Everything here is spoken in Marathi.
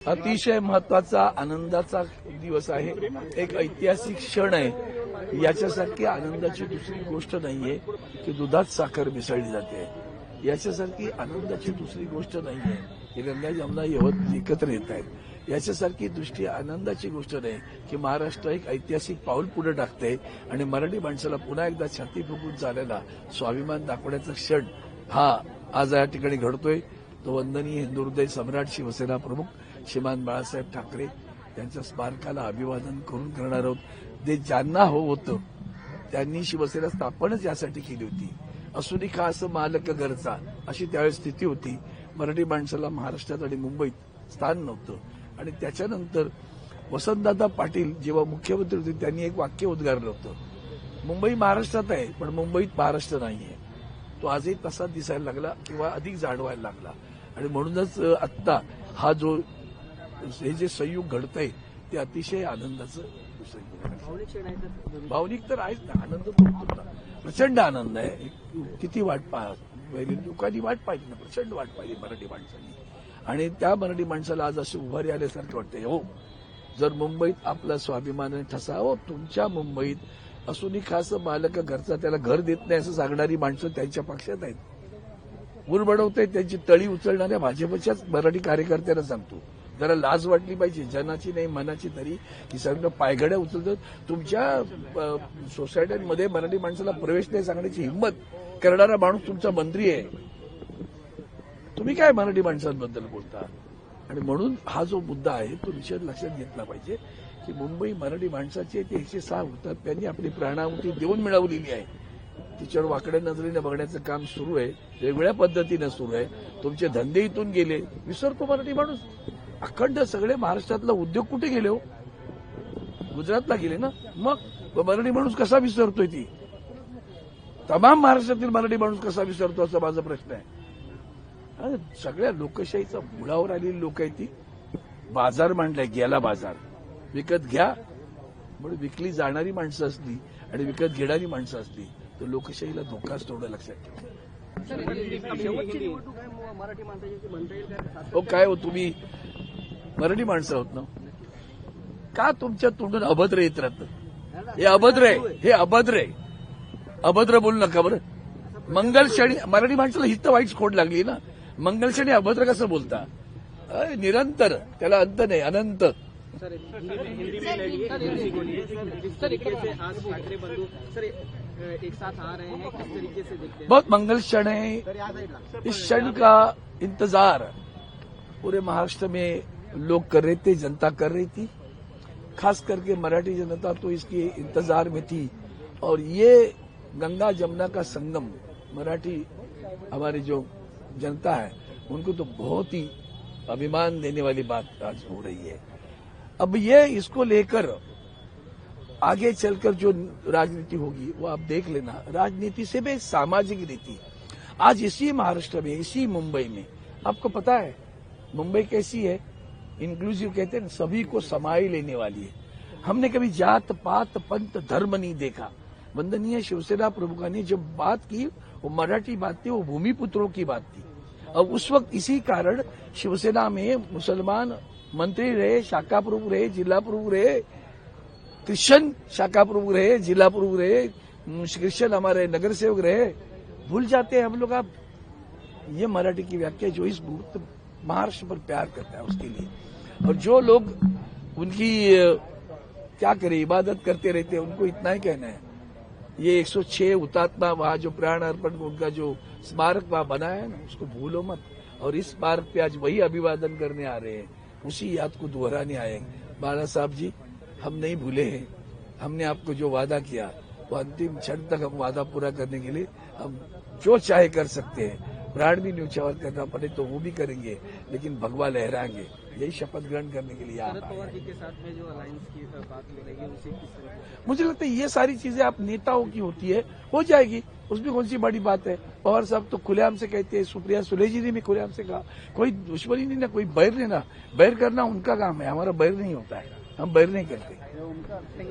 अतिशय महत्वाचा आनंदाचा दिवस आहे, एक ऐतिहासिक क्षण आहे। याच्यासारखी आनंदाची दुसरी गोष्ट नाहीये की दुधात साखर मिसळली जाते। याच्यासारखी आनंदाची दुसरी गोष्ट नाहीये की गंगा जमुना यवत एकत्र येत आहेत। याच्यासारखी दृष्टी आनंदाची गोष्ट नाही की महाराष्ट्र एक ऐतिहासिक पाऊल पुढे टाकते आणि मराठी माणसाला पुन्हा एकदा छाती फुगून झालेला स्वाभिमान दाखवण्याचा क्षण हा आज या ठिकाणी घडतोय। तो वंदनीय हिंदू हृदय सम्राट शिवसेना प्रमुख श्रीमान बाळासाहेब ठाकरे यांच्या स्मारकाला अभिवादन करून करणार आहोत। जे ज्यांना होतं त्यांनी शिवसेना स्थापनच यासाठी केली होती। असूनी खास मालक घरचा अशी त्यावेळेस स्थिती होती। मराठी माणसाला महाराष्ट्रात आणि मुंबईत स्थान नव्हतं आणि त्याच्यानंतर वसंतदादा पाटील जेव्हा मुख्यमंत्री होते त्यांनी एक वाक्य उद्गारलं होतं, मुंबई महाराष्ट्रात आहे पण मुंबईत महाराष्ट्र नाहीये। तो आजही तसा दिसायला लागला किंवा अधिक जाणवायला लागला आणि म्हणूनच आत्ता हा जो हे जे संयोग घडतंय ते अतिशय आनंदाचं भावनिक तर आहेच ना। आनंद होता, प्रचंड आनंद आहे। किती वाट लोकांनी वाट पाहिली ना, प्रचंड वाट पाहिली मराठी माणसांनी आणि त्या मराठी माणसाला आज असे उभारी आल्यासारखं वाटतंय। हो, जर मुंबईत आपला स्वाभिमान ठसा, हो तुमच्या मुंबईत असूनही खास मालक घरचा त्याला घर देत नाही असं सांगणारी माणसं त्यांच्या पक्षात आहेत। उर बडवते त्यांची तळी उचलणाऱ्या भाजपच्याच मराठी कार्यकर्त्यांना सांगतो, जरा लाज वाटली पाहिजे, जनाची नाही मनाची तरी। ही सगळं पायघड्या उचलतात। तुमच्या सोसायट्यांमध्ये मराठी माणसाला प्रवेश नाही सांगण्याची हिंमत करणारा माणूस तुमचा मंत्री आहे। तुम्ही काय मराठी माणसांबद्दल बोलता? आणि म्हणून हा जो मुद्दा आहे तो निश्चित लक्षात घेतला पाहिजे की मुंबई मराठी माणसाची ते 106 होतात, त्यांनी आपली प्राणाहुती देऊन मिळवलेली आहे। तिच्यावर वाकड्या नजरेने बघण्याचं काम सुरू आहे, वेगवेगळ्या पद्धतीनं सुरू आहे। तुमचे धंदे इथून गेले, विसरतो मराठी माणूस। अखंड सगळे महाराष्ट्रातला उद्योग कुठे गेले हो? गुजरातला गेले ना। मग मराठी माणूस कसा विसरतोय? ती तमाम महाराष्ट्रातील मराठी माणूस कसा विसरतो असा माझा प्रश्न आहे। सगळ्या लोकशाहीचा मुळावर आलेली लोक आहे ती। बाजार मांडलाय, गेला बाजार विकत घ्या म्हणून विकली जाणारी माणसं असली आणि विकत घेणारी माणसं असली तर लोकशाहीला धोकाच तेवढं लक्षात ठेवा। हो काय हो, तुम्ही मराठी माणसं आहोत ना, का तुमच्या तोंडून अभद्र येत राहतं? हे अभद्र आहे, हे अभद्र आहे। अभद्र बोलू नका बरं। मंगलक्षणी मराठी माणसाला हित वाईट खोड लागली ना, मंगलक्षणी अभद्र कसं बोलता? निरंतर, त्याला अंत नाही, अनंत। एक साथ आ रहे हैं, किस तरीके से देखते हैं? बहुत मंगल क्षण है। इस क्षण का इंतजार पूरे महाराष्ट्र में लोग कर रहे थे, जनता कर रही थी। खास करके मराठी जनता तो इसके इंतजार में थी और ये गंगा जमुना का संगम मराठी हमारी जो जनता है उनको तो बहुत ही अभिमान देने वाली बात आज हो रही है। अब ये इसको लेकर आगे चलकर जो राजनीति होगी वो आप देख लेना। राजनीति से भी सामाजिक नीति आज इसी महाराष्ट्र में, इसी मुंबई में, आपको पता है मुंबई कैसी है? इंक्लूसिव कहते हैं, सभी को समाये लेने वाली है। हमने कभी जात पात पंथ धर्म नहीं देखा। वंदनीय शिवसेना प्रमुखा ने जो बात की वो मराठी बात थी, वो भूमिपुत्रों की बात थी। अब उस वक्त इसी कारण शिवसेना में मुसलमान मंत्री रहे, शाखा प्रमुख रहे, जिला प्रमुख रहे, क्रिश्चियन शाखा प्रमुख रहे, जिला प्रमुख रहे, क्रिश्चियन हमारे नगर सेवक रहे। भूल जाते हैं हम लोग अब ये मराठी की व्याख्या जो इस महाराष्ट्र पर प्यार करता है उसके लिए। और जो लोग उनकी क्या करें, इबादत करते रहते हैं, उनको इतना ही कहना है, ये 106 हुतात्मा वहां जो प्राण अर्पण उनका जो स्मारक वहां बनाया है ना, उसको भूलो मत। और इस स्मारक पे आज वही अभिवादन करने आ रहे हैं, उसी याद को दोहराने आएंगे। बाला साहब जी, हम नहीं भूले हैं। हमने आपको जो वादा किया वो अंतिम क्षण तक हम वादा पूरा करने के लिए हम जो चाहे कर सकते हैं। प्राण भी न्यौछावर करना पड़े तो वो भी करेंगे, लेकिन भगवा लहराएंगे। यही शपथ ग्रहण करने के लिए शरद पवार जी के साथ में जो अलायंस की बात हो रही है उसे किस तरह? मुझे लगता है ये सारी चीजें आप नेताओं की होती है, हो जाएगी, उसमें कौन सी बड़ी बात है। पवार साहब तो खुलेआम से कहते हैं, सुप्रिया सुले जी ने भी खुलेआम से कहा। कोई दुश्मनी नहीं ना, कोई बैर नहीं ना। बैर करना उनका काम है, हमारा बैर नहीं होता है, हम बैर नहीं करते।